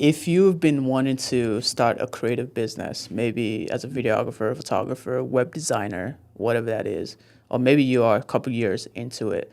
if you've been wanting to start a creative business, maybe as a videographer, photographer, web designer, whatever that is, or maybe you are a couple years into it,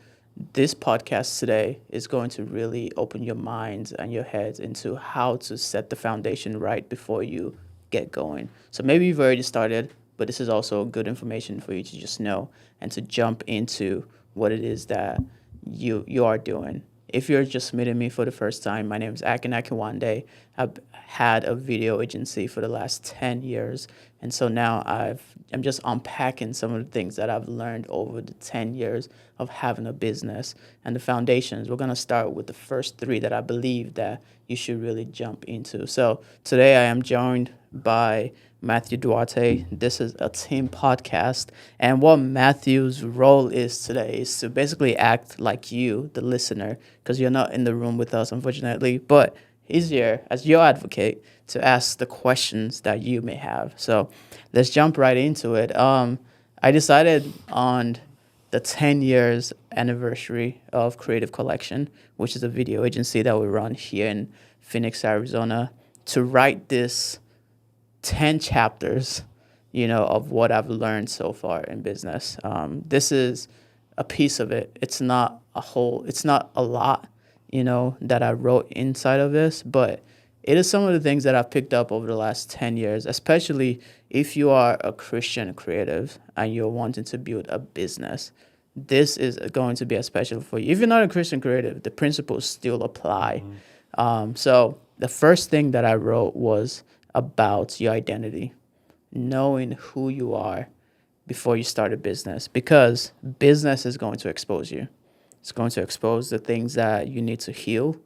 this podcast today is going to really open your minds and your heads into how to set the foundation right before you get going. So maybe you've already started, but this is also good information for you to just know and to jump into what it is that you are doing. If you're just meeting me for the first time, my name is Akin Akinwande. I've had a video agency for the last 10 years. And so now I'm just unpacking some of the things that I've learned over the 10 years of having a business and the foundations. We're going to start with the first three that I believe that you should really jump into. So today I am joined by Matthew Duarte. This is a team podcast. And what Matthew's role is today is to basically act like you, the listener, because you're not in the room with us, unfortunately. But he's here as your advocate to ask the questions that you may have. So let's jump right into it. I decided on the 10 years anniversary of Creative Collection, which is a video agency that we run here in Phoenix, Arizona, to write this 10 chapters, of what I've learned so far in business. This is a piece of it. It's not a lot, that I wrote inside of this, but it is some of the things that I've picked up over the last 10 years, especially if you are a Christian creative and you're wanting to build a business. This is going to be especially for you. If you're not a Christian creative, the principles still apply. So the first thing that I wrote was about your identity, knowing who you are before you start a business, because business is going to expose you. It's going to expose the things that you need to heal.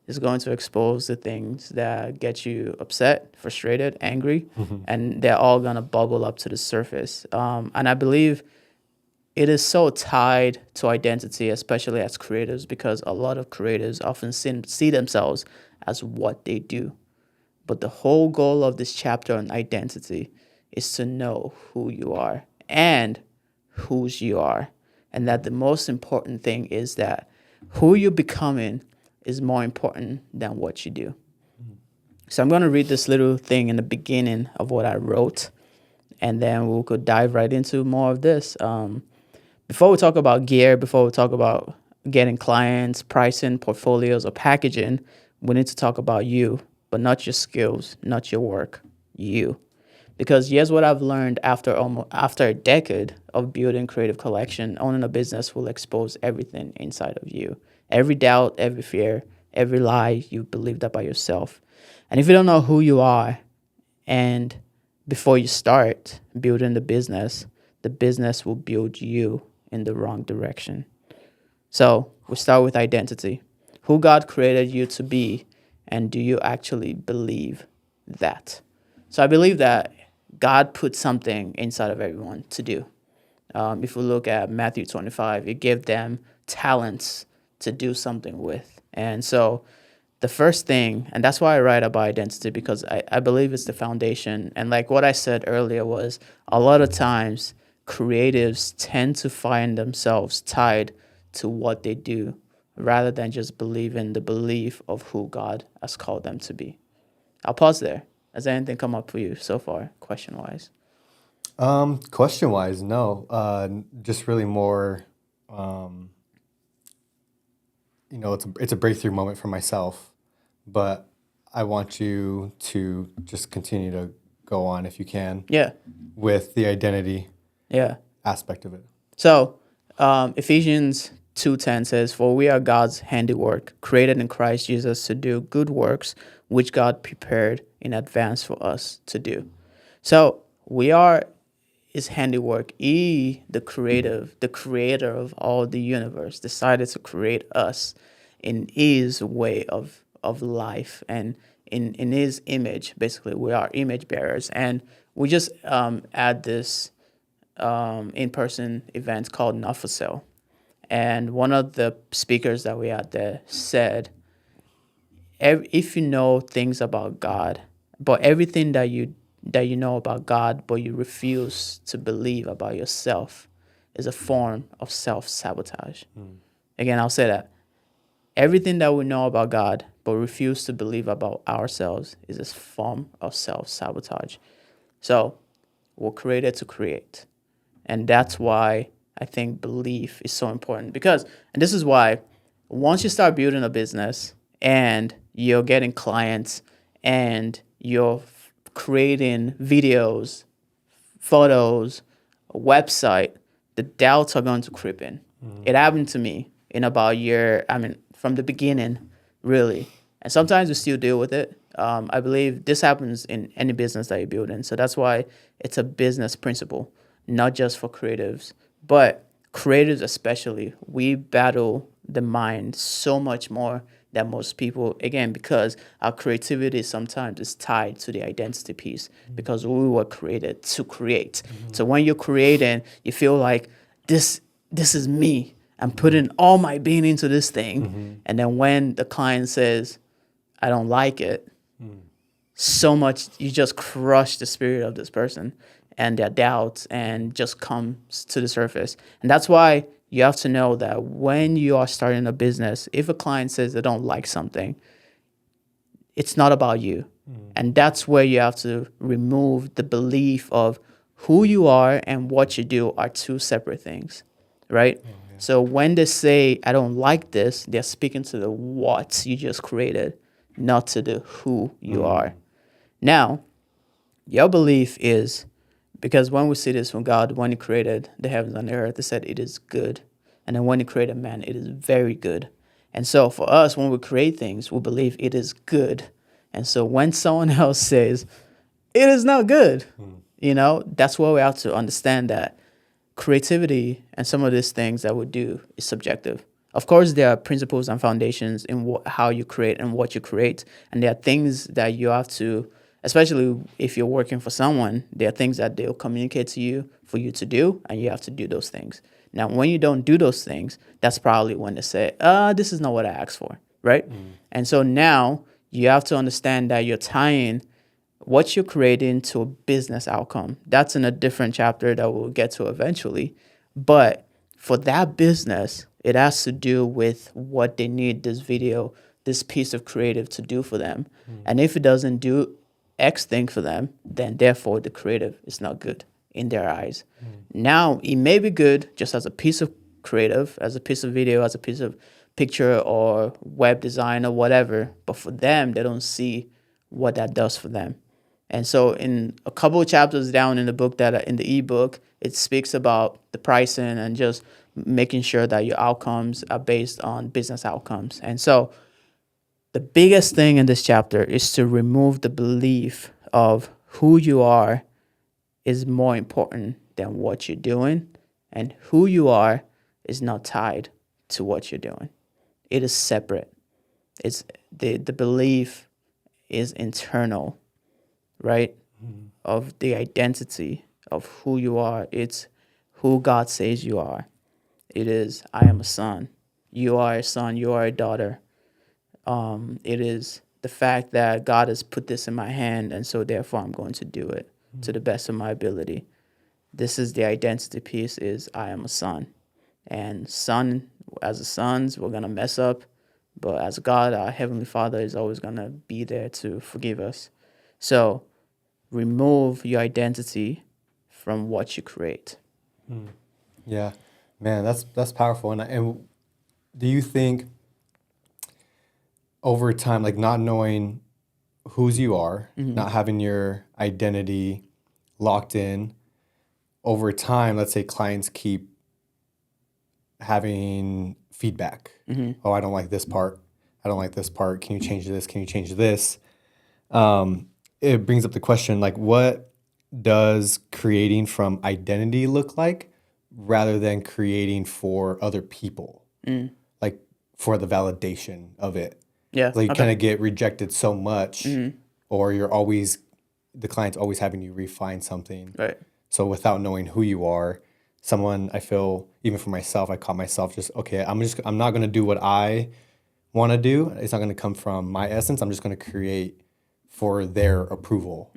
It's going to expose the things that get you upset, frustrated, angry, and they're all going to bubble up to the surface. And I believe it is so tied to identity, especially as creatives, because a lot of creatives often see themselves as what they do. But the whole goal of this chapter on identity is to know who you are and whose you are. And that the most important thing is that who you're becoming is more important than what you do. So I'm going to read this little thing in the beginning of what I wrote, and then we could dive right into more of this. Before we talk about gear, before we talk about getting clients, pricing, portfolios, or packaging, we need to talk about you, but not your skills, not your work, you. Because here's what I've learned after a decade of building Creative Collection. Owning a business will expose everything inside of you. Every doubt, every fear, every lie you believed about yourself. And if you don't know who you are, and before you start building the business will build you in the wrong direction. So we start with identity. Who God created you to be, and do you actually believe that? So I believe that God put something inside of everyone to do. If we look at Matthew 25, He gave them talents to do something with. And so the first thing, and that's why I write about identity, because I believe it's the foundation. And like what I said earlier was, a lot of times creatives tend to find themselves tied to what they do rather than just believing the belief of who God has called them to be. I'll pause there. Has anything come up for you so far, question-wise? Question-wise, no. Just really more, it's a breakthrough moment for myself, but I want you to just continue to go on if you can. Yeah. With the identity Yeah. aspect of it. So Ephesians 2:10 says, "For we are God's handiwork, created in Christ Jesus to do good works, which God prepared in advance for us to do." So we are His handiwork. He, the creator of all the universe, decided to create us in His way of life and in His image. Basically, we are image bearers, and we just add this in-person event called Not for Sale. And one of the speakers that we had there said, if you know things about God, but everything that you know about God, but you refuse to believe about yourself, is a form of self-sabotage. Again, I'll say that. Everything that we know about God but refuse to believe about ourselves is a form of self-sabotage. So we're created to create. And that's why I think belief is so important. And this is why once you start building a business and you're getting clients and you're creating videos, photos, a website, the doubts are going to creep in. It happened to me in about a year, from the beginning, really. And sometimes we still deal with it. I believe this happens in any business that you build in. So that's why it's a business principle, not just for creatives, but creatives especially. We battle the mind so much more than most people, again, because our creativity sometimes is tied to the identity piece, because we were created to create. So when you're creating, you feel like this is me. I'm putting all my being into this thing. And then when the client says, I don't like it, so much, you just crush the spirit of this person and their doubts and just comes to the surface. And that's why you have to know that when you are starting a business, if a client says they don't like something, it's not about you. And that's where you have to remove the belief of who you are and what you do are two separate things, right? So when they say, I don't like this, they're speaking to the what you just created, not to the who you are. Now, your belief is, because when we see this from God, when He created the heavens and the earth, He said it is good. And then when He created man, it is very good. And so for us, when we create things, we believe it is good. And so when someone else says, it is not good, that's where we have to understand that creativity and some of these things that we do is subjective. Of course, there are principles and foundations in how you create and what you create. And there are things that you have to, especially if you're working for someone, there are things that they'll communicate to you for you to do, and you have to do those things. Now, when you don't do those things, that's probably when they say, this is not what I asked for, right? And so now you have to understand that you're tying what you're creating to a business outcome. That's in a different chapter that we'll get to eventually. But for that business, it has to do with what they need this video, this piece of creative to do for them. And if it doesn't do X thing for them, then therefore the creative is not good in their eyes. Now, it may be good just as a piece of creative, as a piece of video, as a piece of picture or web design or whatever, but for them, they don't see what that does for them. And so in a couple of chapters down in the book, in the ebook, it speaks about the pricing and just making sure that your outcomes are based on business outcomes. And so the biggest thing in this chapter is to remove the belief of who you are is more important than what you're doing, and who you are is not tied to what you're doing. It is separate. It's the belief is internal, right? Of the identity of who you are. It's who God says you are. It is, I am a son. You are a son. You are a daughter. It is the fact that God has put this in my hand, and so therefore I'm going to do it to the best of my ability. This is the identity piece, is I am a son. And son, as a sons, we're going to mess up. But as God, our Heavenly Father is always going to be there to forgive us. So remove your identity from what you create. Yeah, man, that's powerful. And do you think over time, like not knowing whose you are, not having your identity locked in, over time, let's say clients keep having feedback. Oh, I don't like this part. I don't like this part. Can you change this? Can you change this? It brings up the question, like, what does creating from identity look like rather than creating for other people? Like for the validation of it. Yeah. Like you kind of get rejected so much, or the client's always having you refine something. Right. So without knowing who you are, I feel, even for myself, I caught myself just, okay, I'm not going to do what I want to do. It's not going to come from my essence. I'm just going to create for their approval.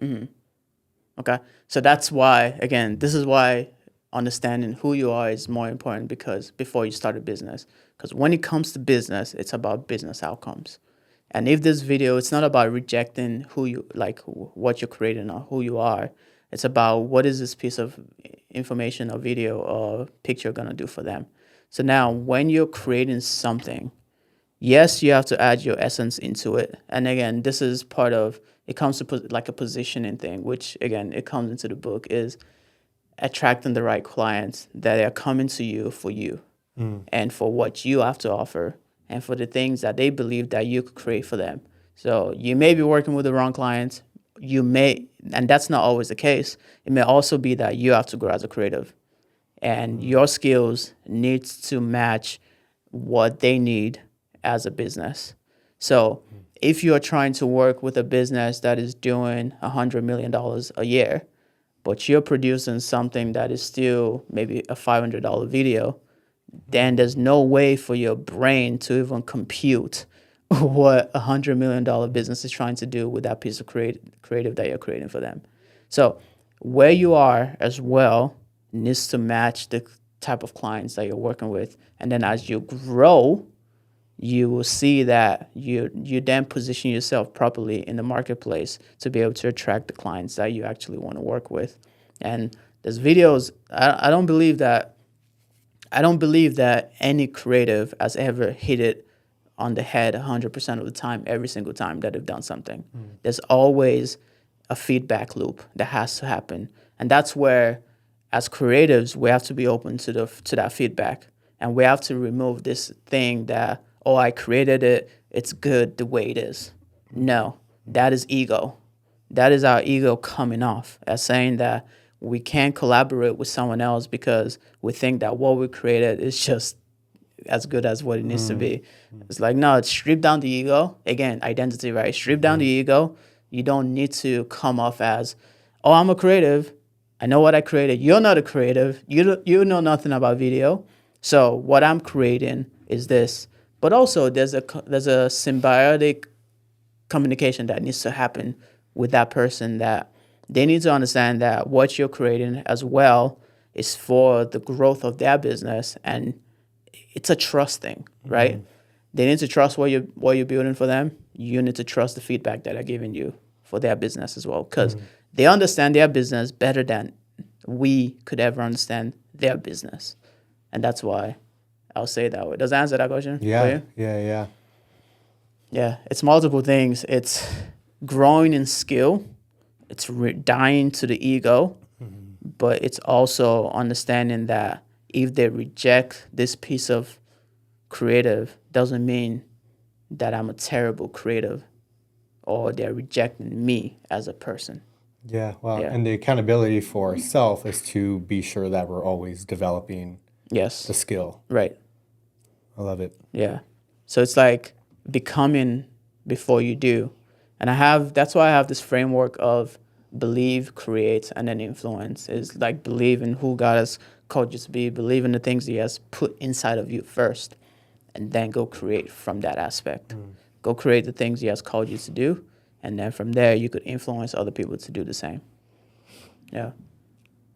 Okay. So that's why, again, this is why understanding who you are is more important because before you start a business. Because when it comes to business, it's about business outcomes. And if this video, it's not about rejecting who you like, what you're creating or who you are. It's about what is this piece of information or video or picture gonna do for them. So now, when you're creating something, yes, you have to add your essence into it. And again, this is part of it comes to like a positioning thing, which again, it comes into the book is attracting the right clients that are coming to you and for what you have to offer and for the things that they believe that you could create for them. So you may be working with the wrong clients. You may, and that's not always the case. It may also be that you have to grow as a creative and your skills needs to match what they need as a business. So if you're trying to work with a business that is doing $100 million a year, but you're producing something that is still maybe a $500 video, then there's no way for your brain to even compute what a $100 million business is trying to do with that piece of creative that you're creating for them. So where you are as well needs to match the type of clients that you're working with. And then as you grow, you will see that you then position yourself properly in the marketplace to be able to attract the clients that you actually want to work with. And there's videos, I don't believe that any creative has ever hit it on the head 100% of the time, every single time that they've done something. There's always a feedback loop that has to happen. And that's where, as creatives, we have to be open to that feedback. And we have to remove this thing that, oh, I created it, it's good the way it is. No, that is ego. That is our ego coming off as saying that we can't collaborate with someone else because we think that what we created is just as good as what it needs to be. It's like, no, it's strip down the ego. Again, identity, right? Strip down the ego. You don't need to come off as, oh, I'm a creative. I know what I created. You're not a creative. You know nothing about video. So what I'm creating is this. But also there's a symbiotic communication that needs to happen with that person, that they need to understand that what you're creating as well is for the growth of their business, and it's a trust thing, right? They need to trust what you're building for them. You need to trust the feedback that they're giving you for their business as well, because they understand their business better than we could ever understand their business, and that's why I'll say it that way. Does that answer that question? Yeah, for you? yeah. Yeah, it's multiple things. It's growing in skill. It's dying to the ego, but it's also understanding that if they reject this piece of creative, doesn't mean that I'm a terrible creative or they're rejecting me as a person. Yeah, well, Yeah. and the accountability for self is to be sure that we're always developing Yes. the skill. Right. I love it. Yeah. So it's like becoming before you do. And that's why I have this framework of believe, create, and then influence. Is like believe in who God has called you to be, believe in the things He has put inside of you first, and then go create from that aspect. Go create the things He has called you to do, and then from there you could influence other people to do the same. Yeah.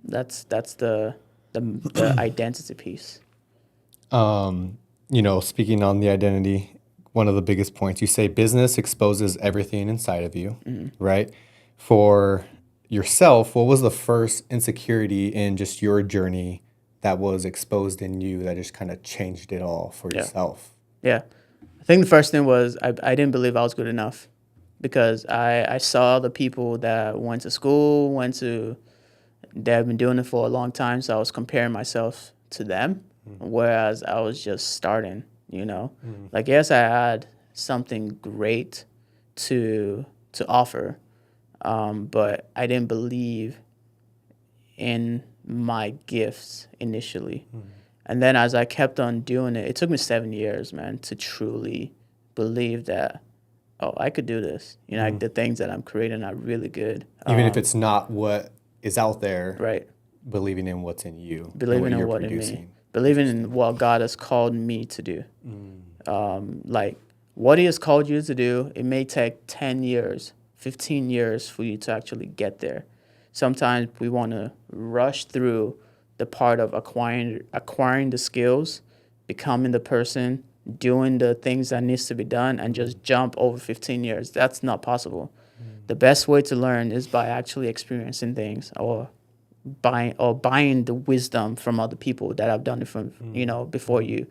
That's the identity piece. Speaking on the identity, one of the biggest points, you say business exposes everything inside of you, right? For yourself, what was the first insecurity in just your journey that was exposed in you that just kind of changed it all for yourself? Yeah. I think the first thing was I didn't believe I was good enough, because I saw the people that went to school, they've been doing it for a long time, so I was comparing myself to them, whereas I was just starting, Like, yes, I had something great to offer, but I didn't believe in my gifts initially. And then as I kept on doing it, it took me 7 years, man, to truly believe that, oh, I could do this. Like the things that I'm creating are really good. Even if it's not what is out there, Right. believing in what's in you, Believing in you're what in producing. me. Believing in what God has called me to do. Like what He has called you to do, it may take 10 years, 15 years for you to actually get there. Sometimes we want to rush through the part of acquiring the skills, becoming the person, doing the things that needs to be done, and just jump over 15 years. That's not possible. The best way to learn is by actually experiencing things, or buying the wisdom from other people that have done it from before you.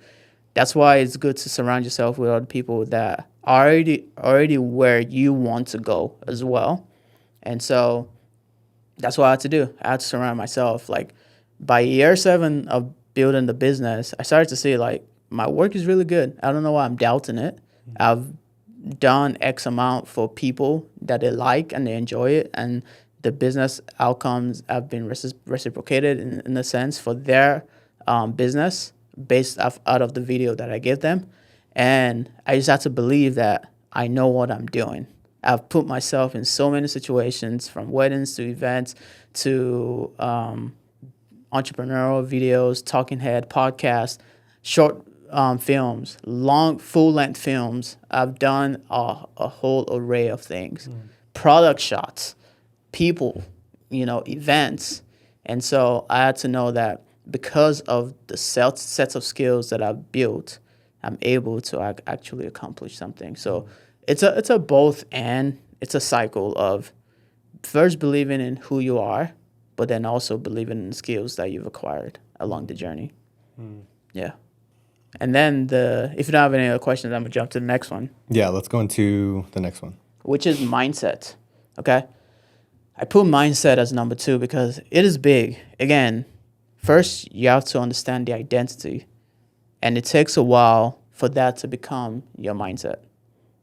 That's why it's good to surround yourself with other people that are already where you want to go as well. And so that's what I had to do. I had to surround myself. Like, by year 7 of building the business, I started to see like my work is really good. I don't know why I'm doubting it. I've done X amount for people that they like and they enjoy it, and the business outcomes have been reciprocated in a sense for their business based out of the video that I give them. And I just have to believe that I know what I'm doing. I've put myself in so many situations, from weddings to events to entrepreneurial videos, talking head, podcasts, short films, long full-length films. I've done a whole array of things, product shots, people, events. And so I had to know that because of the sets of skills that I've built, I'm able to actually accomplish something. So it's a both and. It's a cycle of first believing in who you are, but then also believing in the skills that you've acquired along the journey. Yeah. And then if you don't have any other questions, I'm gonna jump to the next one. Yeah, let's go into the next one, which is mindset. Okay. I put mindset as number 2 because it is big. Again, first you have to understand the identity, and it takes a while for that to become your mindset.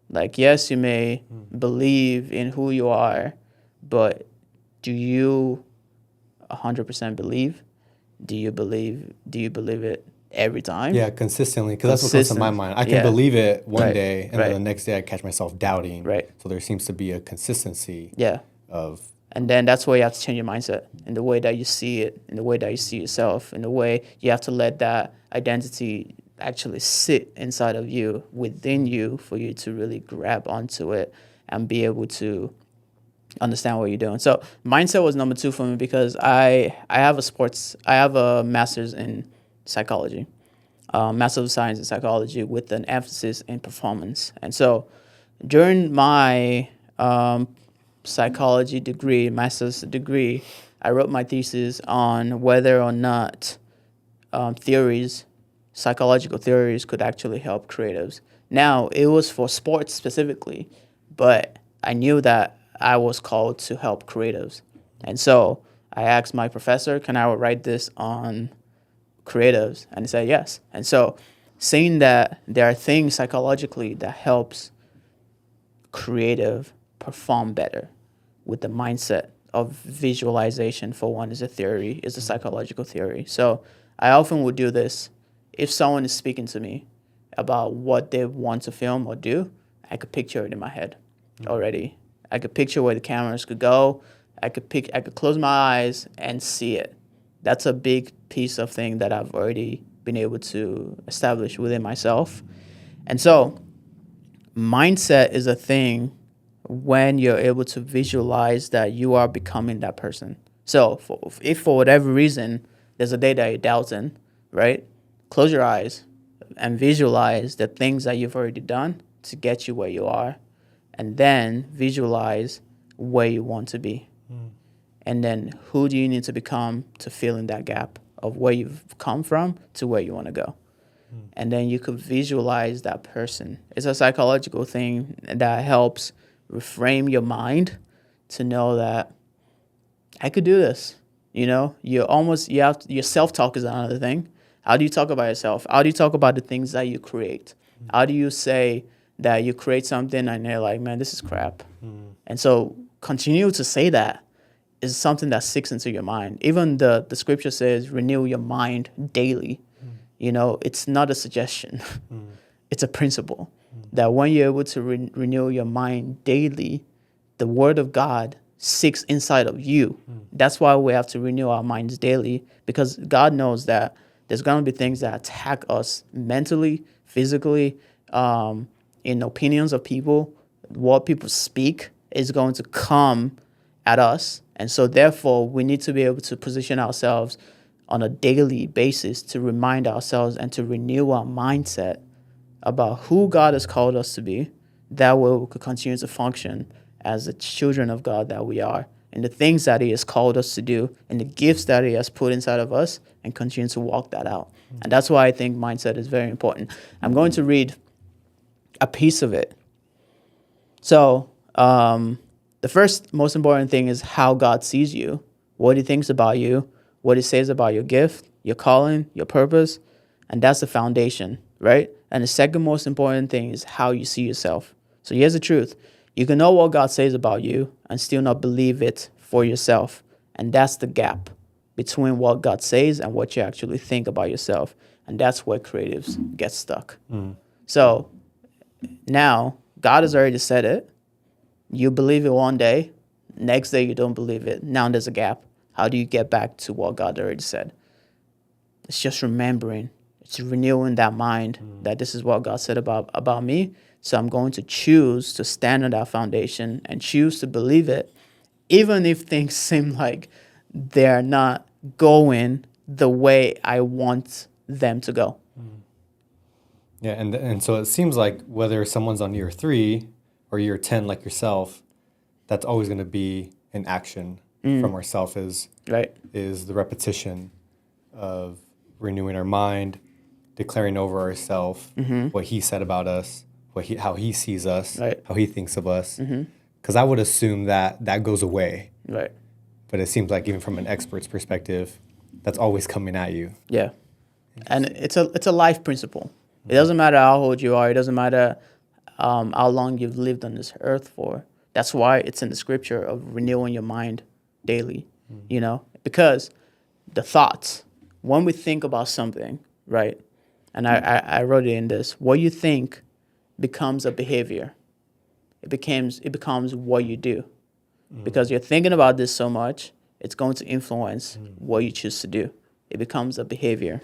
Like, yes, you may believe in who you are, but do you 100% believe? Do you believe it every time? Yeah, consistently, because that's what comes to my mind. I can believe it one day, and then the next day I catch myself doubting. Right. So there seems to be a consistency. Yeah. Of. And then that's where you have to change your mindset, in the way that you see it, in the way that you see yourself, in the way you have to let that identity actually sit inside of you, within you, for you to really grab onto it and be able to understand what you're doing. So mindset was number 2 for me because I have a master's in psychology, Master of Science in psychology with an emphasis in performance. And so during my psychology degree, master's degree, I wrote my thesis on whether or not psychological theories could actually help creatives. Now, it was for sports specifically, but I knew that I was called to help creatives. And so I asked my professor, can I write this on creatives? And he said yes. And so seeing that there are things psychologically that helps creative perform better with the mindset of visualization, for one, is a psychological theory. So I often would do this. If someone is speaking to me about what they want to film or do, I could picture it in my head already. I could picture where the cameras could go. I could close my eyes and see it. That's a big piece of thing that I've already been able to establish within myself. And so mindset is a thing when you're able to visualize that you are becoming that person. So if for whatever reason there's a day that you're doubting, right? Close your eyes and visualize the things that you've already done to get you where you are, and then visualize where you want to be. And then who do you need to become to fill in that gap of where you've come from to where you want to go. And then you could visualize that person. It's a psychological thing that helps reframe your mind to know that I could do this. Your self-talk is another thing. How do you talk about yourself? How do you talk about the things that you create? How do you say that you create something and they're like, man, this is crap? And so continue to say that is something that sinks into your mind. Even the scripture says, renew your mind daily. It's not a suggestion. It's a principle that when you're able to renew your mind daily, the word of God sinks inside of you. That's why we have to renew our minds daily, because God knows that there's going to be things that attack us mentally, physically, in opinions of people. What people speak is going to come at us. And so therefore, we need to be able to position ourselves on a daily basis to remind ourselves and to renew our mindset about who God has called us to be. That way we could continue to function as the children of God that we are, and the things that He has called us to do, and the gifts that He has put inside of us, and continue to walk that out. And that's why I think mindset is very important. I'm going to read a piece of it. So, the first most important thing is how God sees you, what He thinks about you, what He says about your gift, your calling, your purpose, and that's the foundation, right? And the second most important thing is how you see yourself. So here's the truth. You can know what God says about you and still not believe it for yourself. And that's the gap between what God says and what you actually think about yourself. And that's where creatives get stuck. So now God has already said it. You believe it one day. Next day you don't believe it. Now there's a gap. How do you get back to what God already said? It's just remembering. It's renewing that mind that this is what God said about me. So I'm going to choose to stand on that foundation and choose to believe it, even if things seem like they're not going the way I want them to go. Yeah, and so it seems like whether someone's on year 3 or year 10 like yourself, that's always going to be an action from ourself Right. is the repetition of renewing our mind, declaring over ourselves what He said about us, how He sees us, Right. how He thinks of us. Because I would assume that goes away. Right. But it seems like even from an expert's perspective, that's always coming at you. Yeah. And it's a life principle. It doesn't matter how old you are. It doesn't matter how long you've lived on this earth for. That's why it's in the scripture of renewing your mind daily, because the thoughts, when we think about something, right? And I wrote it in this, what you think becomes a behavior. It becomes what you do. Because you're thinking about this so much, it's going to influence what you choose to do. It becomes a behavior.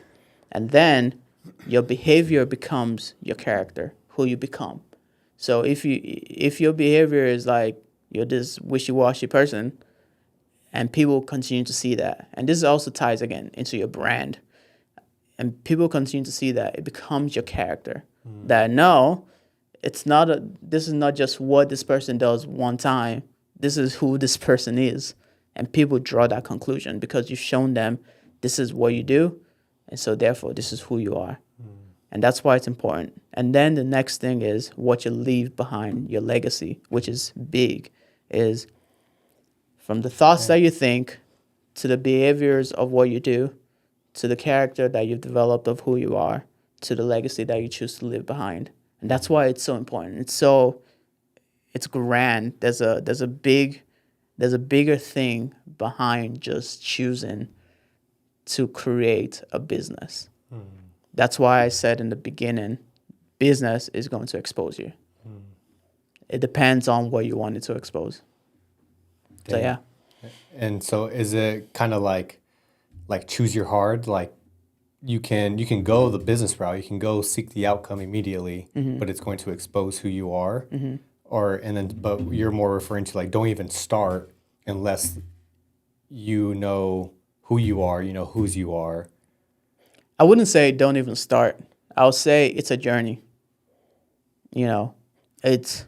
And then your behavior becomes your character, who you become. So if your behavior is like you're this wishy-washy person, and people continue to see that, and this also ties again into your brand, and people continue to see that, it becomes your character. That no, this is not just what this person does one time. This is who this person is, and people draw that conclusion because you've shown them this is what you do, and so therefore this is who you are. And that's why it's important. And then the next thing is what you leave behind, your legacy, which is big, is from the thoughts that you think to the behaviors of what you do, to the character that you've developed of who you are, to the legacy that you choose to leave behind. And that's why it's so important. It's grand. There's a bigger thing behind just choosing to create a business. That's why I said in the beginning, business is going to expose you. It depends on what you want it to expose. So yeah. And so is it kind of like choose your hard? Like you can go the business route, you can go seek the outcome immediately, but it's going to expose who you are. But you're more referring to like don't even start unless you know who you are, you know whose you are. I wouldn't say don't even start. I would say it's a journey. It's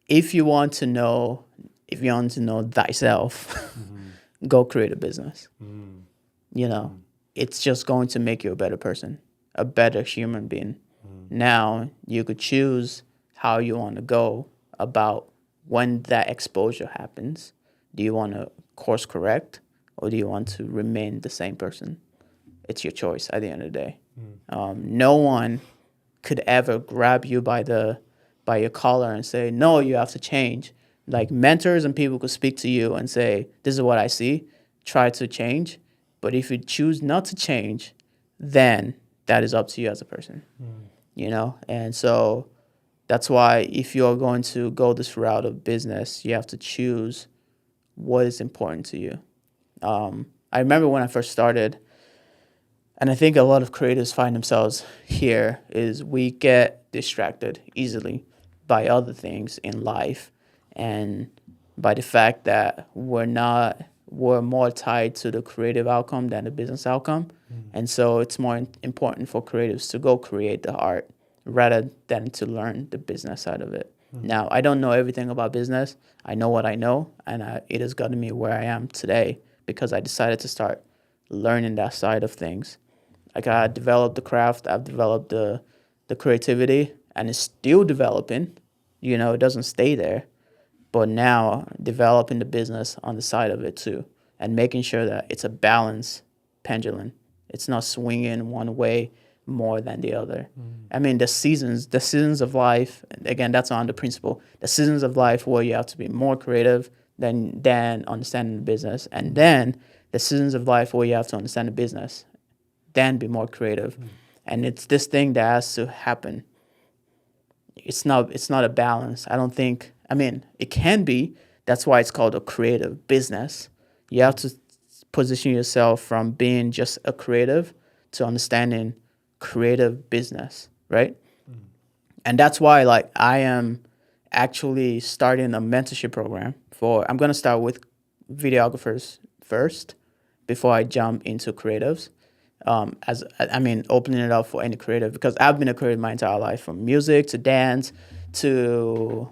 if you want to know thyself, go create a business. It's just going to make you a better person, a better human being. Now you could choose how you want to go about when that exposure happens. Do you want to course correct, or do you want to remain the same person? It's your choice at the end of the day. No one could ever grab you by your collar and say, no, you have to change. Like mentors and people could speak to you and say, this is what I see, try to change. But if you choose not to change, then that is up to you as a person, And so that's why if you're going to go this route of business, you have to choose what is important to you. I remember when I first started, and I think a lot of creatives find themselves here, is we get distracted easily by other things in life and by the fact that we're not were more tied to the creative outcome than the business outcome. And so it's more important for creatives to go create the art rather than to learn the business side of it. Now, I don't know everything about business. I know what I know, and it has gotten me where I am today because I decided to start learning that side of things. Like I developed the craft, I've developed the creativity, and it's still developing. It doesn't stay there. But now developing the business on the side of it too, and making sure that it's a balanced pendulum. It's not swinging one way more than the other. I mean, the seasons of life. Again, that's on the principle. The seasons of life where you have to be more creative than understanding the business, and then the seasons of life where you have to understand the business, then be more creative. And it's this thing that has to happen. It's not a balance. I don't think. I mean, it can be. That's why it's called a creative business. You have to position yourself from being just a creative to understanding creative business, right? And that's why, like, I am actually starting a mentorship program I'm going to start with videographers first before I jump into creatives. Opening it up for any creative, because I've been a creative my entire life, from music to dance to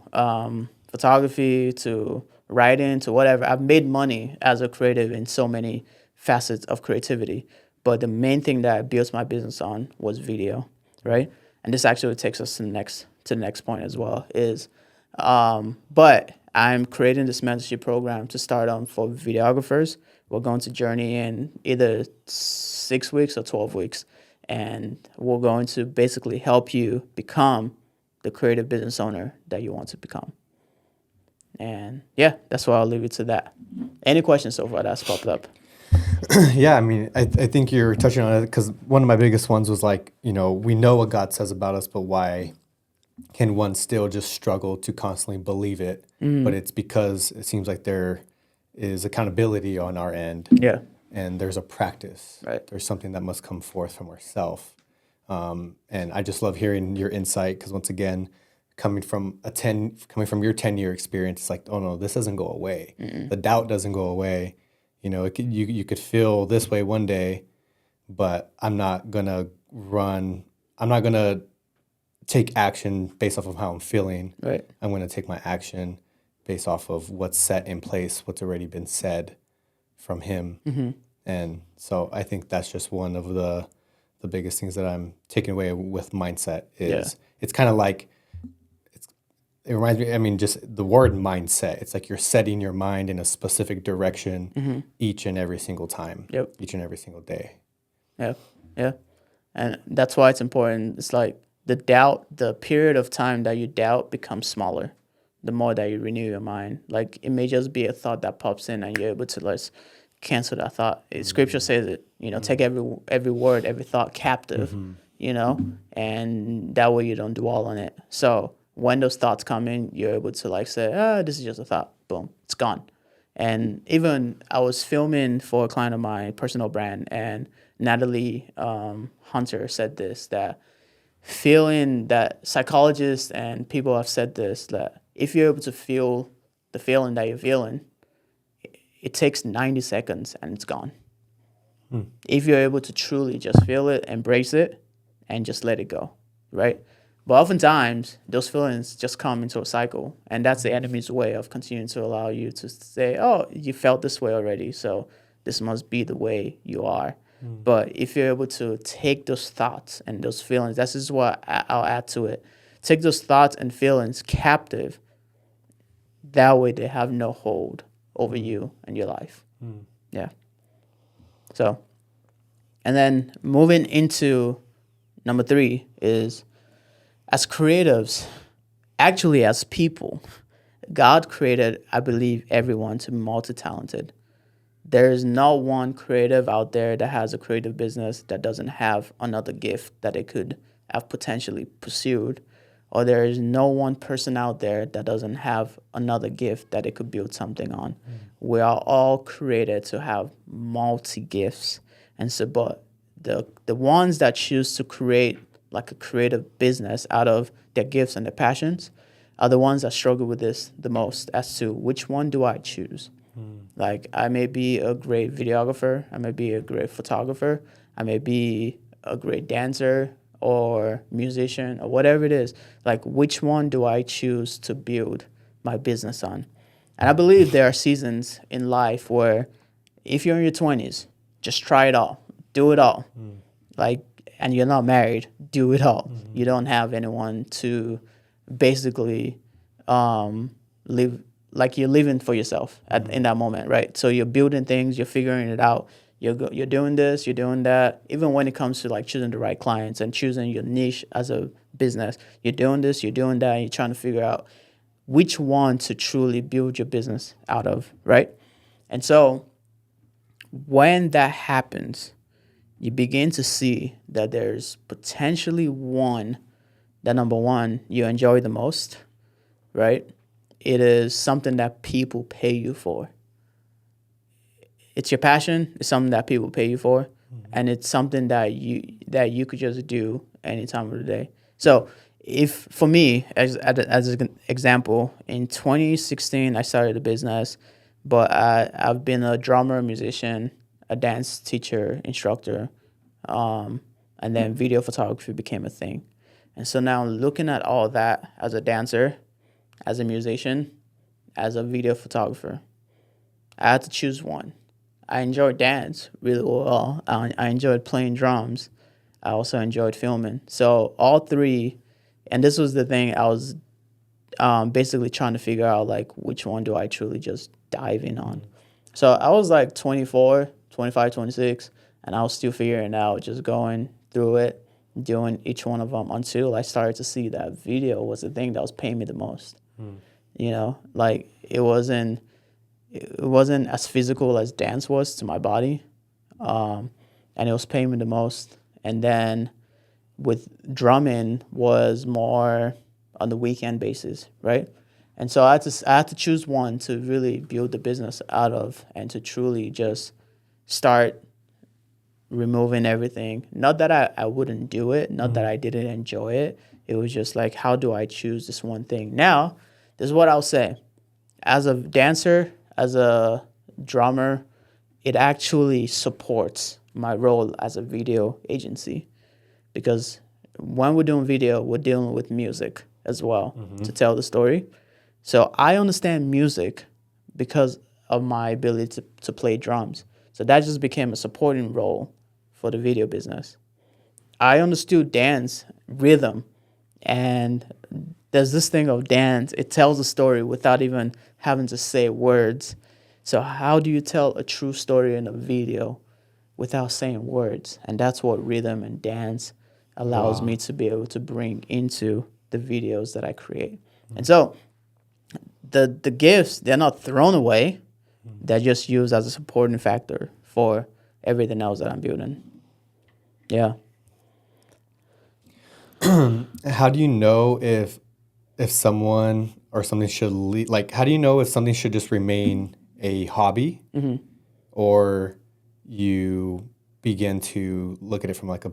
photography to writing to whatever. I've made money as a creative in so many facets of creativity. But the main thing that I built my business on was video, right? And this actually takes us to the next point as well. But I'm creating this mentorship program to start on for videographers. We're going to journey in either 6 weeks or 12 weeks. And we're going to basically help you become the creative business owner that you want to become. And yeah, that's why I'll leave it to that. Any questions so far that's popped up? Yeah, I mean, I think you're touching on it because one of my biggest ones was like, we know what God says about us, but why can one still just struggle to constantly believe it? But it's because it seems like there is accountability on our end. Yeah. And there's a practice. Right. There's something that must come forth from ourselves. And I just love hearing your insight because once again, coming from your 10-year experience, it's like, oh no, this doesn't go away. The doubt doesn't go away. You could feel this way one day, but I'm not gonna take action based off of how I'm feeling. Right. I'm gonna take my action based off of what's set in place, what's already been said from Him. And so I think that's just one of the biggest things that I'm taking away with mindset is it's kind of like, it reminds me, I mean, just the word mindset. It's like you're setting your mind in a specific direction each and every single time, each and every single day. Yeah, yeah. And that's why it's important. It's like the period of time that you doubt becomes smaller the more that you renew your mind. Like it may just be a thought that pops in and you're able to cancel that thought. Scripture says it, take every word, every thought captive, and that way you don't dwell on it. So when those thoughts come in, you're able to say, this is just a thought. Boom, it's gone. And even I was filming for a client of mine, personal brand, and Natalie Hunter said this, that feeling that psychologists and people have said this, that if you're able to feel the feeling that you're feeling, it takes 90 seconds and it's gone. If you're able to truly just feel it, embrace it, and just let it go, right? But oftentimes, those feelings just come into a cycle, and that's the enemy's way of continuing to allow you to say, oh, you felt this way already, so this must be the way you are. But if you're able to take those thoughts and those feelings, this is what I'll add to it. Take those thoughts and feelings captive. That way they have no hold over you and your life. Yeah. So, and then moving into number 3 is, as creatives, actually as people, God created, I believe, everyone to be multi-talented. There is no one creative out there that has a creative business that doesn't have another gift that it could have potentially pursued. Or there is no one person out there that doesn't have another gift that it could build something on. We are all created to have multi-gifts. And so, but the ones that choose to create like a creative business out of their gifts and their passions are the ones that struggle with this the most as to which one do I choose, Like I may be a great videographer, I may be a great photographer, I may be a great dancer or musician or whatever it is. Like which one do I choose to build my business on? And I believe there are seasons in life where if you're in your 20s, just try it all, do it all. Like, and you're not married, do it all. You don't have anyone to basically live, like you're living for yourself in that moment, right? So you're building things, you're figuring it out. You're doing this, you're doing that. Even when it comes to like choosing the right clients and choosing your niche as a business, you're doing this, you're doing that, and you're trying to figure out which one to truly build your business out of, right? And so when that happens, you begin to see that there's potentially one that, number one, you enjoy the most, right? It is something that people pay you for. It's your passion. It's something that people pay you for, and it's something that you could just do any time of the day. So, if for me, as an example, in 2016 I started a business, but I've been a drummer, musician, a dance teacher, instructor, and then video photography became a thing. And so now looking at all that as a dancer, as a musician, as a video photographer, I had to choose one. I enjoyed dance really well. I enjoyed playing drums. I also enjoyed filming. So all three, and this was the thing I was basically trying to figure out, like, which one do I truly just dive in on. So I was like 24, 25, 26, and I was still figuring it out, just going through it, doing each one of them until I started to see that video was the thing that was paying me the most. You know, like it wasn't as physical as dance was to my body, and it was paying me the most. And then with drumming was more on the weekend basis, right? And so I had to choose one to really build the business out of and to truly just start removing everything. Not that I wouldn't do it, not that I didn't enjoy it. It was just like, how do I choose this one thing? Now, this is what I'll say. As a dancer, as a drummer, it actually supports my role as a video agency, because when we're doing video, we're dealing with music as well to tell the story. So I understand music because of my ability to play drums. So that just became a supporting role for the video business. I understood dance, rhythm, and there's this thing of dance. It tells a story without even having to say words. So how do you tell a true story in a video without saying words? And that's what rhythm and dance allows me to be able to bring into the videos that I create. And so the gifts, they're not thrown away. They're just used as a supporting factor for everything else that I'm building. Yeah. How do you know if someone or something should like, how do you know if something should just remain a hobby or you begin to look at it from like a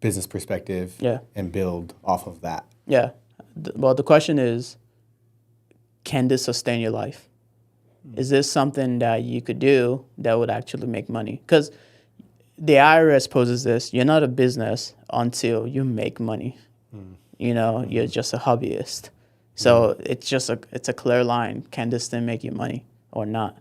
business perspective and build off of that? Yeah. Well, the question is, can this sustain your life? Is this something that you could do that would actually make money? Because the IRS poses this: you're not a business until you make money. You know, you're just a hobbyist. So it's a clear line. Can this thing make you money or not?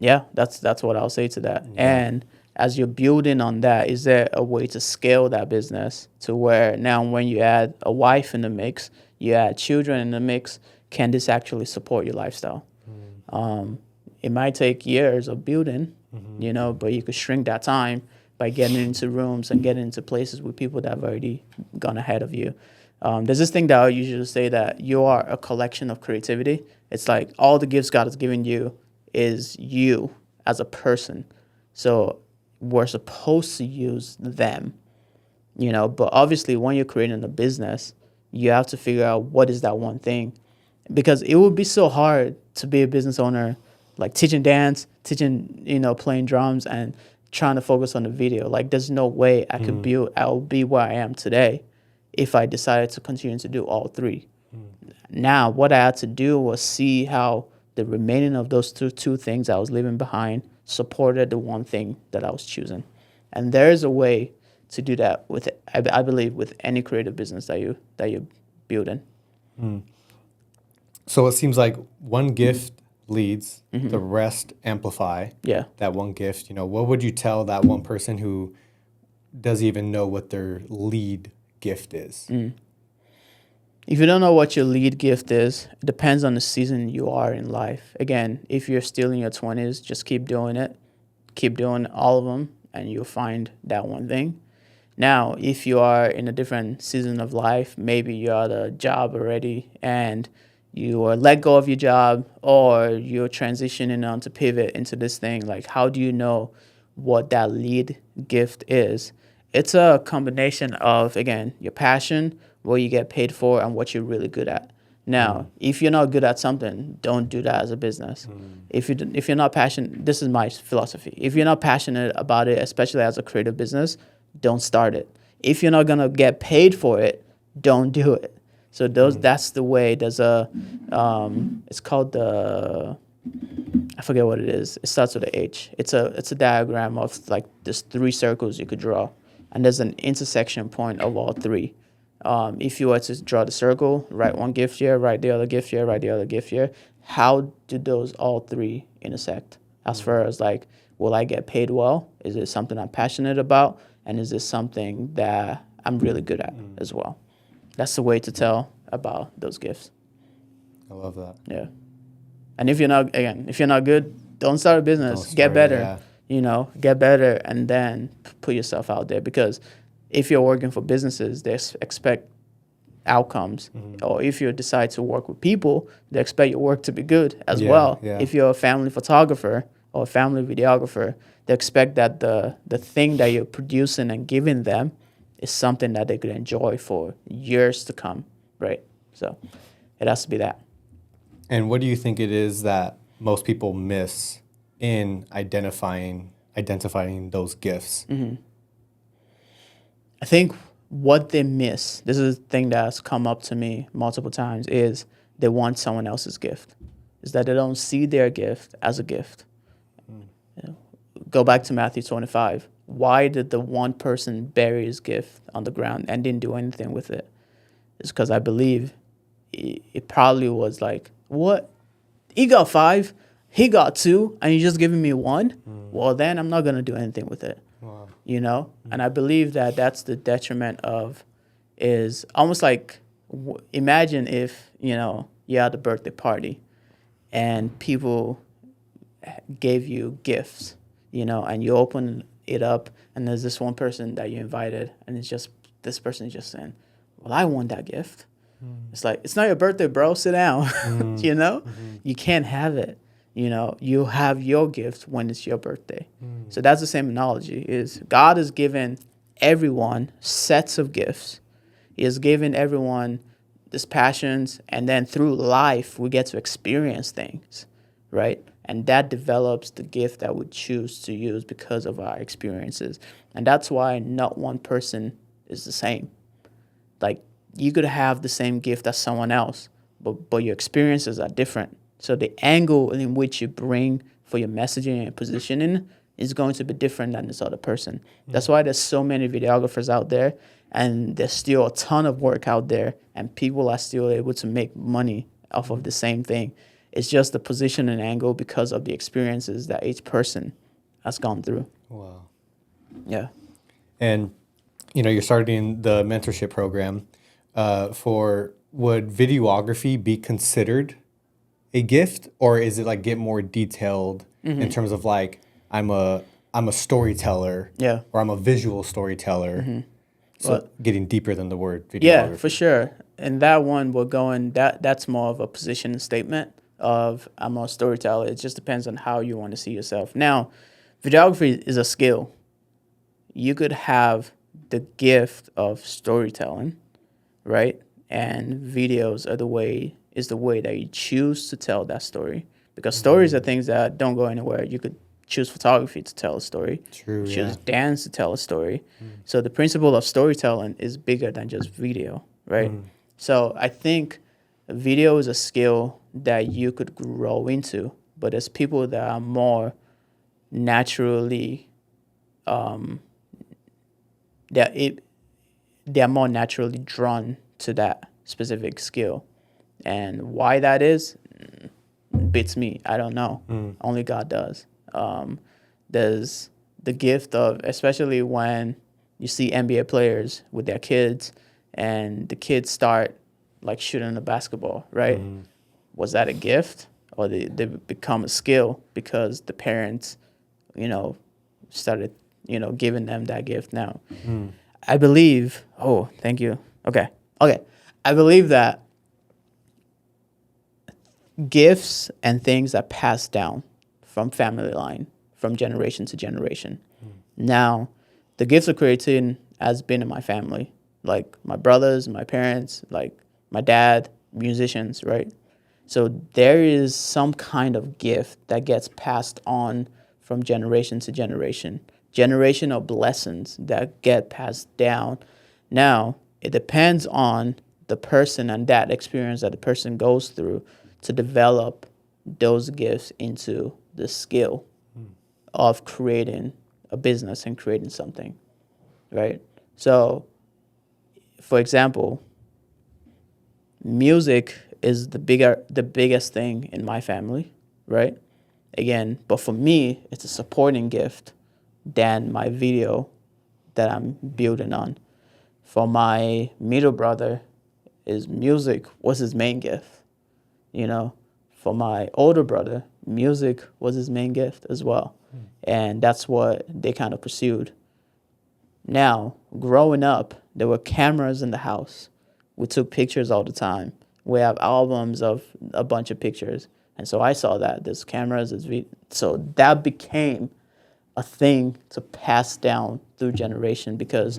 Yeah, that's what I'll say to that. And as you're building on that, is there a way to scale that business to where now when you add a wife in the mix, you add children in the mix, can this actually support your lifestyle? It might take years of building, you know, but you could shrink that time by getting into rooms and getting into places with people that have already gone ahead of you. There's this thing that I usually say, that you are a collection of creativity. It's like all the gifts God has given you is you as a person. So we're supposed to use them, you know, but obviously when you're creating a business, you have to figure out what is that one thing, because it would be so hard to be a business owner, like teaching dance, teaching, you know, playing drums and trying to focus on the video. Like there's no way I could I'll be where I am today if I decided to continue to do all three. Now, what I had to do was see how the remaining of those two things I was leaving behind supported the one thing that I was choosing. And there is a way to do that with, I believe, with any creative business that you're building. So it seems like one gift leads, the rest amplify Yeah. that one gift. What would you tell that one person who doesn't even know what their lead gift is? If you don't know what your lead gift is, it depends on the season you are in life. Again, if you're still in your 20s, just keep doing it. Keep doing all of them, and you'll find that one thing. Now, if you are in a different season of life, maybe you're at a job already and you are let go of your job, or you're transitioning on to pivot into this thing. Like, how do you know what that lead gift is? It's a combination of, again, your passion, what you get paid for, and what you're really good at. Now, if you're not good at something, don't do that as a business. If you're not passionate, this is my philosophy. If you're not passionate about it, especially as a creative business, don't start it. If you're not gonna get paid for it, don't do it. So that's the way. There's a, it's called the, I forget what it is. It starts with a H. It's a diagram of like there's 3 circles you could draw, and there's an intersection point of all 3. If you were to draw the circle, write one gift here, write the other gift here, write the other gift here, how do those all 3 intersect? As far as like, will I get paid well? Is it something I'm passionate about? And is this something that I'm really good at as well? That's the way to tell about those gifts. I love that. Yeah. And if you're not good, don't start a business. Get better. Get better, and then put yourself out there. Because if you're working for businesses, they expect outcomes. Or if you decide to work with people, they expect your work to be good as well. Yeah. If you're a family photographer or a family videographer, they expect that the thing that you're producing and giving them is something that they could enjoy for years to come, right? So it has to be that. And what do you think it is that most people miss in identifying those gifts? I think what they miss, this is a thing that's come up to me multiple times, is they want someone else's gift. Is that they don't see their gift as a gift. Go back to Matthew 25. Why did the one person bury his gift on the ground and didn't do anything with it? It's because I believe it probably was like, what? He got 5, he got 2, and you're just giving me 1? Well, then I'm not going to do anything with it. Wow. And I believe that that's the detriment of, is almost like, imagine if, you had a birthday party and people gave you gifts, and you open it up and there's this one person that you invited, and it's just, this person is just saying, well, I want that gift. It's like, it's not your birthday, bro. Sit down. You can't have it. You have your gift when it's your birthday. So that's the same analogy, is God has given everyone sets of gifts. He has given everyone these passions, and then through life, we get to experience things, right? And that develops the gift that we choose to use because of our experiences. And that's why not one person is the same. Like, you could have the same gift as someone else, but your experiences are different. So the angle in which you bring for your messaging and positioning is going to be different than this other person. That's why there's so many videographers out there, and there's still a ton of work out there, and people are still able to make money off of the same thing. It's just the position and angle because of the experiences that each person has gone through. Wow. Yeah. And, you're starting the mentorship program. Would videography be considered a gift, or is it like get more detailed in terms of like, I'm a storyteller, or I'm a visual storyteller? So getting deeper than the word videography. Yeah, for sure. And that one, that's more of a position statement of, I'm a storyteller. It just depends on how you want to see yourself. Now, videography is a skill. You could have the gift of storytelling, right? And videos are the way that you choose to tell that story. Because stories are things that don't go anywhere. You could choose photography to tell a story. True, choose dance to tell a story. So the principle of storytelling is bigger than just video, right? So I think video is a skill that you could grow into, but there's people that are more naturally that it they're more naturally drawn to that specific skill. And why that is, beats me. I don't know. Only God does. There's the gift of, especially when you see NBA players with their kids and the kids start like shooting a basketball, right? Was that a gift, or they become a skill because the parents, started, giving them that gift now? I believe, oh, thank you. Okay. I believe that gifts and things are passed down from family line, from generation to generation. Now, the gifts of creating has been in my family, like my brothers, my parents, like my dad, musicians, right? So there is some kind of gift that gets passed on from generation to generation, generational blessings that get passed down. Now, it depends on the person and that experience that the person goes through to develop those gifts into the skill of creating a business and creating something, right? So, for example, music is the biggest thing in my family, right? Again, but for me, it's a supporting gift than my video that I'm building on. For my middle brother, his music was his main gift, For my older brother, music was his main gift as well. And that's what they kind of pursued. Now, growing up, there were cameras in the house. We took pictures all the time. We have albums of a bunch of pictures. And so I saw that. There's cameras. So that became a thing to pass down through generation, because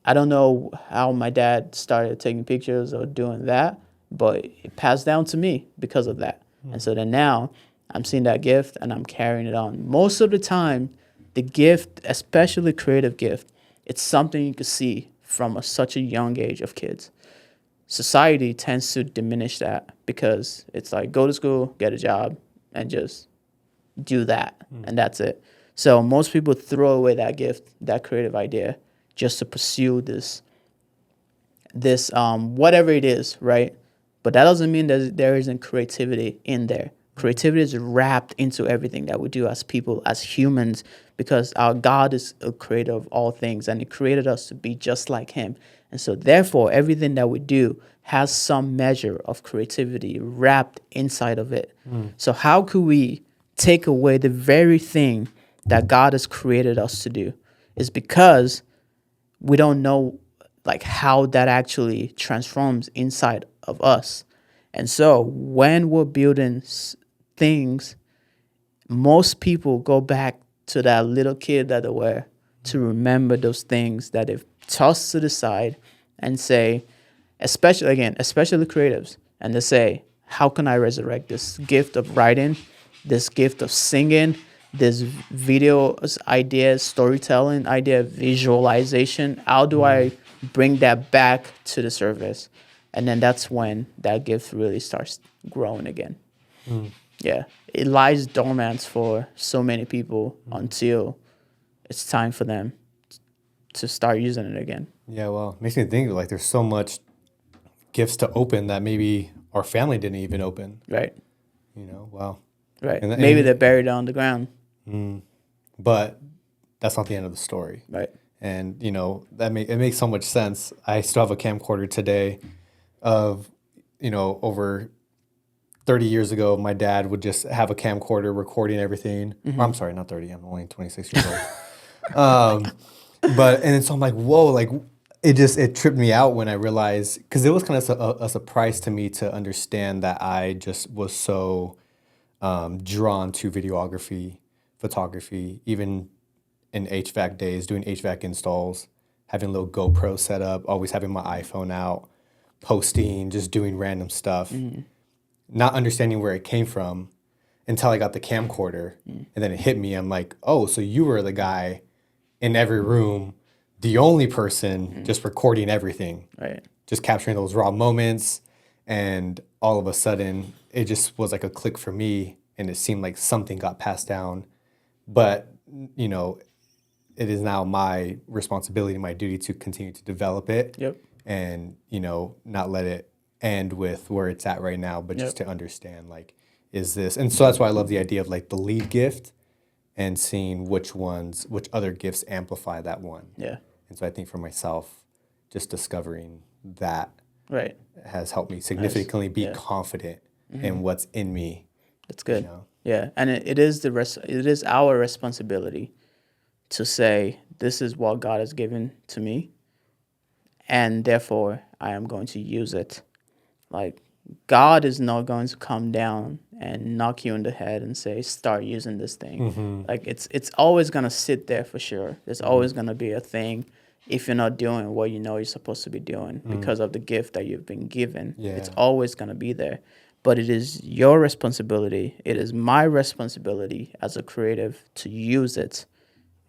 I don't know how my dad started taking pictures or doing that, but it passed down to me because of that. And so then now I'm seeing that gift and I'm carrying it on. Most of the time, the gift, especially creative gift, it's something you can see from such a young age of kids. Society tends to diminish that because it's like, go to school, get a job, and just do that, and that's it. So most people throw away that gift, that creative idea, just to pursue this whatever it is, right? But that doesn't mean that there isn't creativity in there. Creativity is wrapped into everything that we do as people, as humans, because our God is a creator of all things, and He created us to be just like Him. And so therefore, everything that we do has some measure of creativity wrapped inside of it. So how could we take away the very thing that God has created us to do? Is because we don't know like how that actually transforms inside of us. And so when we're building things, most people go back to that little kid that they were to remember those things that they've tossed to the side and say, especially creatives, and they say, how can I resurrect this gift of writing, this gift of singing, this video idea, storytelling idea, visualization? How do I bring that back to the surface? And then that's when that gift really starts growing again. Yeah, it lies dormant for so many people until it's time for them to start using it again. Yeah, well, it makes me think like there's so much gifts to open that maybe our family didn't even open. Right. Wow. Right. Maybe they're buried on the ground. But that's not the end of the story. Right. And, it makes so much sense. I still have a camcorder today of, over 30 years ago, my dad would just have a camcorder recording everything. I'm sorry, not 30. I'm only 26 years old. And so I'm like, whoa, like it tripped me out when I realized, because it was kind of a surprise to me to understand that I just was so drawn to videography, photography, even in HVAC days, doing HVAC installs, having a little GoPro set up, always having my iPhone out, posting, just doing random stuff, not understanding where it came from until I got the camcorder. And then it hit me. I'm like, oh, so you were the guy in every room, the only person just recording everything. Right. Just capturing those raw moments. And all of a sudden, it just was like a click for me, and it seemed like something got passed down. But, you know, it is now my responsibility, my duty to continue to develop it Yep. and, you know, not let it end with where it's at right now, but just Yep. to understand, like, is this, and so that's why I love the idea of like the lead gift and seeing which other gifts amplify that one. Yeah. And so I think for myself, just discovering that Right. has helped me Nice. significantly be Yeah. confident in what's in me. That's good. You know? Yeah. And it is our responsibility to say, this is what God has given to me, and therefore I am going to use it. Like, God is not going to come down and knock you in the head and say, start using this thing. Like, it's always going to sit there for sure. There's always going to be a thing if you're not doing what you know you're supposed to be doing because of the gift that you've been given. It's Yeah. always going to be there. But it is your responsibility. It is my responsibility as a creative to use it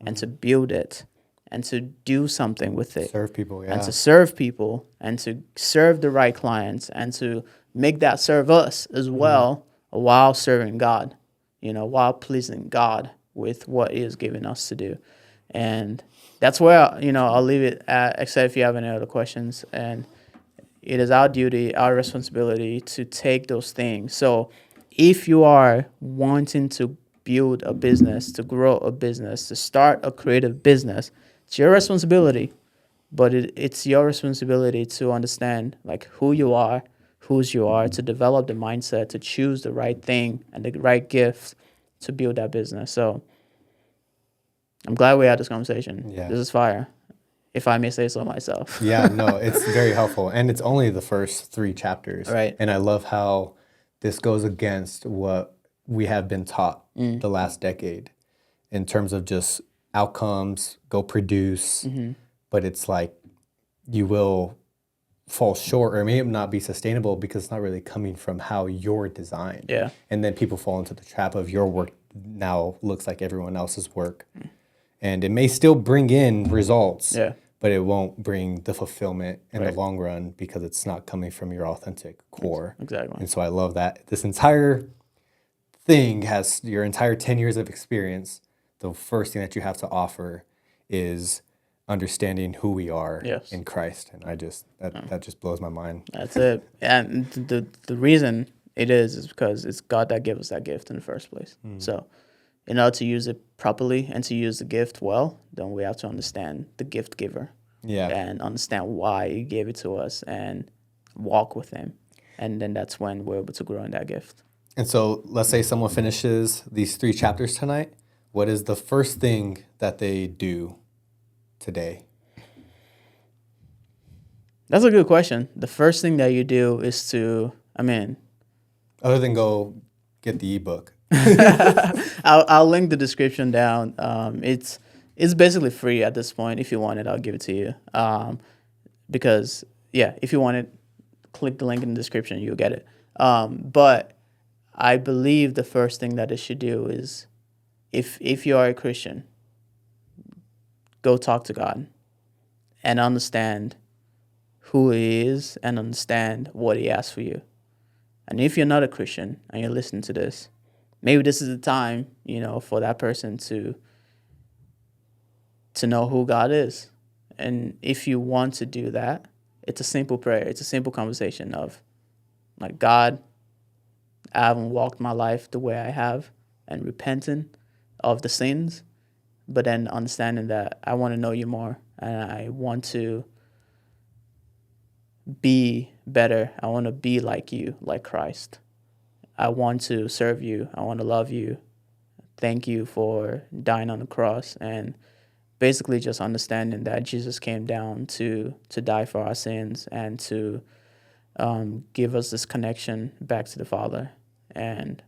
and to build it and to do something with it Serve people, and yeah. to serve people and to serve the right clients and to make that serve us as well while serving God, you know, while pleasing God with what He is giving us to do. And that's where, you know, I'll leave it at, except if you have any other questions. And it is our duty, our responsibility to take those things. So if you are wanting to build a business, to grow a business, to start a creative business, it's your responsibility. But it's your responsibility to understand like who you are, whose you are, to develop the mindset, to choose the right thing and the right gift to build that business. So I'm glad we had this conversation. Yeah. This is fire, if I may say so myself. Yeah, no, it's very helpful. And it's only the first 3 chapters. Right. And I love how this goes against what we have been taught the last decade in terms of just outcomes, go produce. But it's like you will fall short or it may not be sustainable because it's not really coming from how you're designed. Yeah. And then people fall into the trap of your work now looks like everyone else's work. And it may still bring in results, Yeah. but it won't bring the fulfillment in the Right. long run because it's not coming from your authentic core. Exactly. And so I love that this entire thing has your entire 10 years of experience. The first thing that you have to offer is understanding who we are Yes. in Christ. And I just, that just blows my mind. That's it. And the reason it is because it's God that gave us that gift in the first place. So in order to use it properly and to use the gift well, then we have to understand the gift giver Yeah. and understand why He gave it to us and walk with Him. And then that's when we're able to grow in that gift. And so let's say someone finishes these 3 chapters tonight. What is the first thing that they do today? That's a good question. The first thing that you do is to, Other than go get the ebook. I'll link the description down. It's basically free at this point. If you want it, I'll give it to you. Because if you want it, click the link in the description. You'll get it. But I believe the first thing that it should do is, if you are a Christian, go talk to God and understand who He is and understand what He has for you. And if you're not a Christian and you're listening to this, maybe this is the time, for that person to know who God is. And if you want to do that, it's a simple prayer. It's a simple conversation of, like, God, I haven't walked my life the way I have, and repenting of the sins, but then understanding that I want to know You more and I want to be better. I want to be like You, like Christ. I want to serve You. I want to love You. Thank You for dying on the cross, and basically just understanding that Jesus came down to die for our sins and to give us this connection back to the Father, and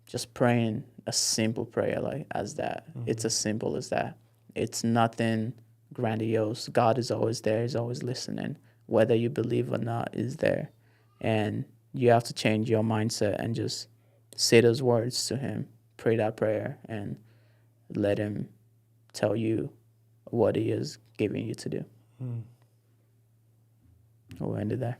just praying a simple prayer like as that. It's as simple as that. It's nothing grandiose. God is always there. He's always listening. Whether you believe or not is there. And you have to change your mindset and just say those words to Him. Pray that prayer and let Him tell you what He is giving you to do. We'll end it there.